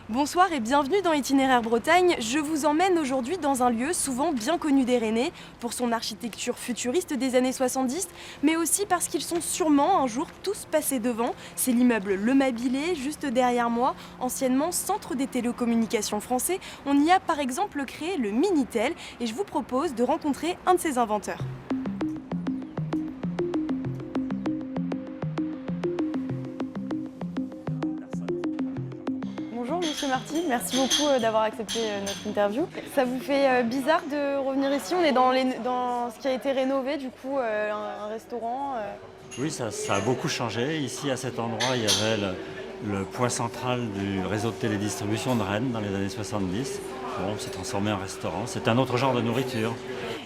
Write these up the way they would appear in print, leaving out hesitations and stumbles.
Bonsoir et bienvenue dans Itinéraire Bretagne. Je vous emmène aujourd'hui dans un lieu souvent bien connu des Rennais pour son architecture futuriste des années 70, mais aussi parce qu'ils sont sûrement un jour tous passés devant. C'est l'immeuble Le Mabilé, juste derrière moi, anciennement centre des télécommunications français. On y a par exemple créé le Minitel et je vous propose de rencontrer un de ses inventeurs. Bonjour Monsieur Marty, merci beaucoup d'avoir accepté notre interview. Ça vous fait bizarre de revenir ici? On est dans ce qui a été rénové, du coup, un restaurant. Oui, ça a beaucoup changé. Ici, à cet endroit, il y avait le point central du réseau de télédistribution de Rennes dans les années 70. Bon, on s'est transformé en restaurant. C'est un autre genre de nourriture.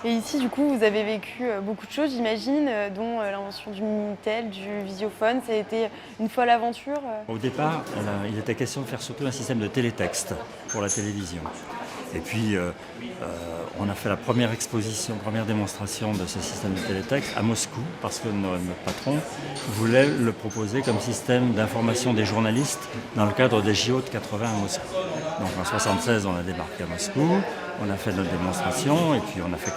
Et ici, du coup, vous avez vécu beaucoup de choses, j'imagine, dont l'invention du Minitel, du visiophone. Ça a été une folle aventure. Au départ, il était question de faire surtout un système de télétexte pour la télévision. Et puis, on a fait la première exposition, première démonstration de ce système de télétexte à Moscou, parce que notre patron voulait le proposer comme système d'information des journalistes dans le cadre des JO de 80 à Moscou. Donc en 1976, on a débarqué à Moscou, on a fait notre démonstration, et puis on a fait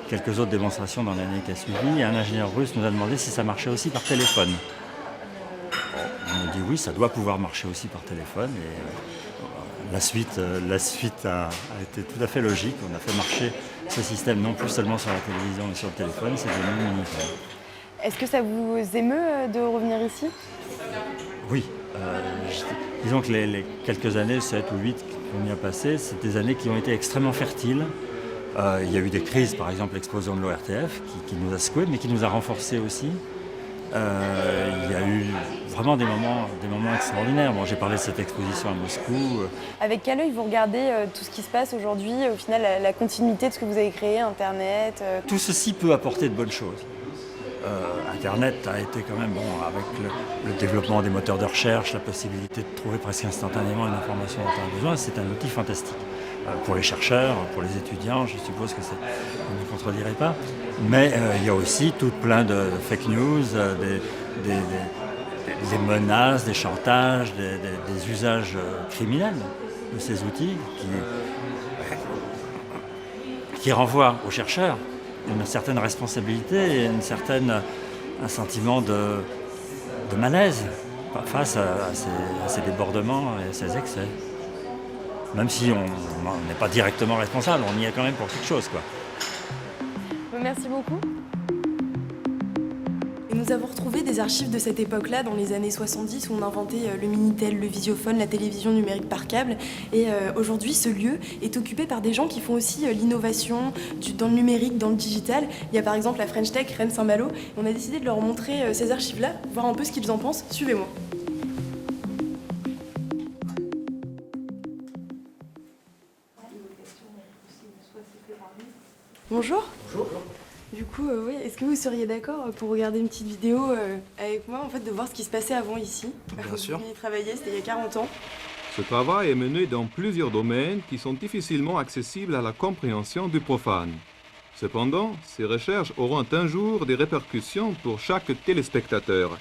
quelques autres démonstrations dans l'année qui a suivi. Et un ingénieur russe nous a demandé si ça marchait aussi par téléphone. On a dit oui, ça doit pouvoir marcher aussi par téléphone. Et la suite a été tout à fait logique. On a fait marcher ce système non plus seulement sur la télévision mais sur le téléphone. C'est devenu Minitel. Est-ce que ça vous émeut de revenir ici? Oui. Disons que les quelques années, 7 ou 8 qu'on y a passé, c'est des années qui ont été extrêmement fertiles. Il y a eu des crises, par exemple l'explosion de l'ORTF qui nous a secoués mais qui nous a renforcés aussi. Il y a eu vraiment des moments extraordinaires. Bon, j'ai parlé de cette exposition à Moscou. Avec quel œil vous regardez tout ce qui se passe aujourd'hui, au final la continuité de ce que vous avez créé, Internet Tout ceci peut apporter de bonnes choses. Internet a été quand même, avec le développement des moteurs de recherche, la possibilité de trouver presque instantanément une information dont on a besoin, c'est un outil fantastique. Pour les chercheurs, pour les étudiants, je suppose que on ne contredirait pas. Mais il y a aussi tout plein de fake news, des menaces, des chantages, des usages criminels de ces outils qui renvoient aux chercheurs une certaine responsabilité et un sentiment de malaise face à ces débordements et à ces excès. Même si on n'est pas directement responsable, on y est quand même pour quelque chose, quoi. Merci beaucoup. Et nous avons retrouvé des archives de cette époque-là, dans les années 70, où on inventait le Minitel, le visiophone, la télévision numérique par câble. Et aujourd'hui, ce lieu est occupé par des gens qui font aussi l'innovation dans le numérique, dans le digital. Il y a par exemple la French Tech, Rennes Saint-Malo. On a décidé de leur montrer ces archives-là, voir un peu ce qu'ils en pensent. Suivez-moi. Bonjour. Bonjour. Du coup, oui, est-ce que vous seriez d'accord pour regarder une petite vidéo avec moi, en fait, de voir ce qui se passait avant ici? Bien sûr. Vous venez travailler, c'était il y a 40 ans. Ce travail est mené dans plusieurs domaines qui sont difficilement accessibles à la compréhension du profane. Cependant, ces recherches auront un jour des répercussions pour chaque téléspectateur.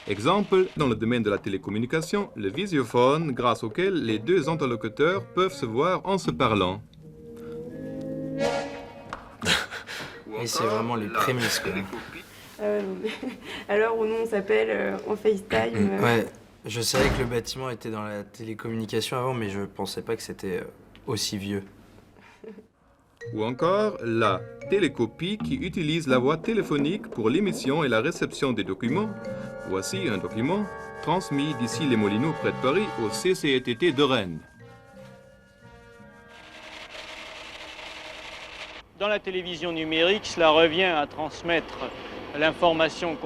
Exemple, dans le domaine de la télécommunication, le visiophone, grâce auquel les deux interlocuteurs peuvent se voir en se parlant. Et c'est vraiment les prémices, quoi. Alors, où nous, on s'appelle en FaceTime. Ouais, je savais que le bâtiment était dans la télécommunication avant, mais je pensais pas que c'était aussi vieux. Ou encore, la télécopie qui utilise la voix téléphonique pour l'émission et la réception des documents. Voici un document transmis d'ici les Moulineaux près de Paris au CCETT de Rennes. Dans la télévision numérique, cela revient à transmettre l'information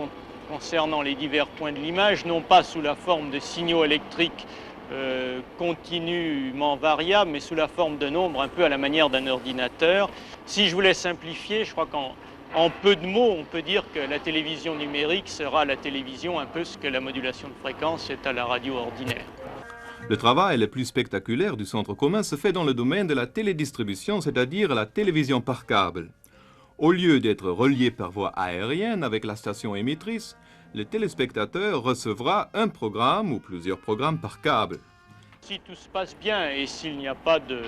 concernant les divers points de l'image, non pas sous la forme de signaux électriques continuellement variables, mais sous la forme de nombres, un peu à la manière d'un ordinateur. Si je voulais simplifier, je crois qu'en peu de mots, on peut dire que la télévision numérique sera à la télévision un peu ce que la modulation de fréquence est à la radio ordinaire. Le travail le plus spectaculaire du centre commun se fait dans le domaine de la télédistribution, c'est-à-dire la télévision par câble. Au lieu d'être relié par voie aérienne avec la station émettrice, le téléspectateur recevra un programme ou plusieurs programmes par câble. Si tout se passe bien et s'il n'y a pas de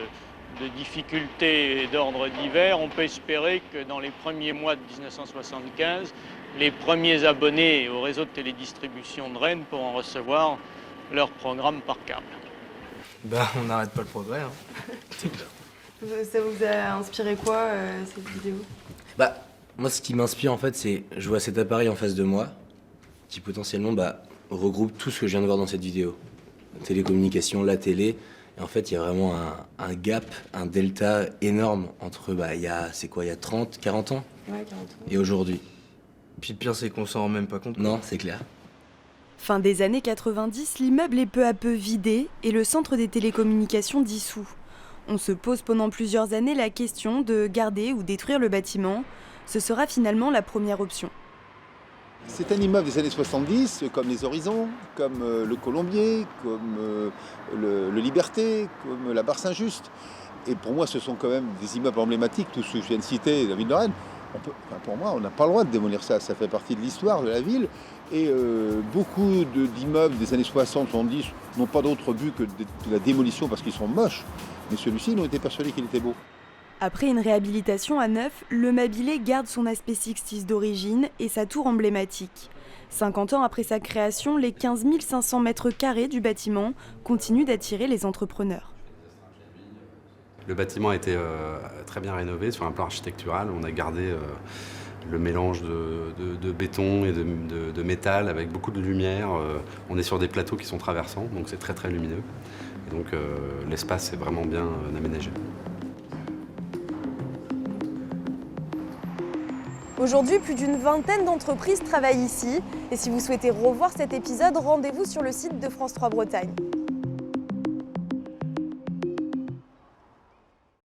difficultés d'ordre divers, on peut espérer que dans les premiers mois de 1975, les premiers abonnés au réseau de télédistribution de Rennes pourront recevoir leur programme par câble. On n'arrête pas le progrès. Hein. Ça vous a inspiré quoi, cette vidéo? Moi, ce qui m'inspire, en fait, c'est je vois cet appareil en face de moi qui potentiellement regroupe tout ce que je viens de voir dans cette vidéo. La télécommunication, la télé. Et en fait, il y a vraiment un gap, un delta énorme entre, il y a 30, 40 ans Ouais, 40 ans. et aujourd'hui. Puis le pire, c'est qu'on s'en rend même pas compte. Non, c'est clair. Fin des années 90, l'immeuble est peu à peu vidé et le centre des télécommunications dissous. On se pose pendant plusieurs années la question de garder ou détruire le bâtiment. Ce sera finalement la première option. C'est un immeuble des années 70, comme les Horizons, comme le Colombier, comme le Liberté, comme la Barre Saint-Just. Et pour moi, ce sont quand même des immeubles emblématiques, tous ceux que je viens de citer, la ville de Rennes. Pour moi, on n'a pas le droit de démolir ça. Ça fait partie de l'histoire de la ville. Et beaucoup d'immeubles des années 60-70 n'ont pas d'autre but que de la démolition parce qu'ils sont moches. Mais celui-ci, ils ont été persuadés qu'il était beau. Après une réhabilitation à neuf, le Mabilé garde son aspect Sixties d'origine et sa tour emblématique. 50 ans après sa création, les 15 500 mètres carrés du bâtiment continuent d'attirer les entrepreneurs. Le bâtiment a été très bien rénové sur un plan architectural. On a gardé le mélange de béton et de métal avec beaucoup de lumière. On est sur des plateaux qui sont traversants, donc c'est très très lumineux. Et donc l'espace est vraiment bien aménagé. Aujourd'hui, plus d'une vingtaine d'entreprises travaillent ici. Et si vous souhaitez revoir cet épisode, rendez-vous sur le site de France 3 Bretagne.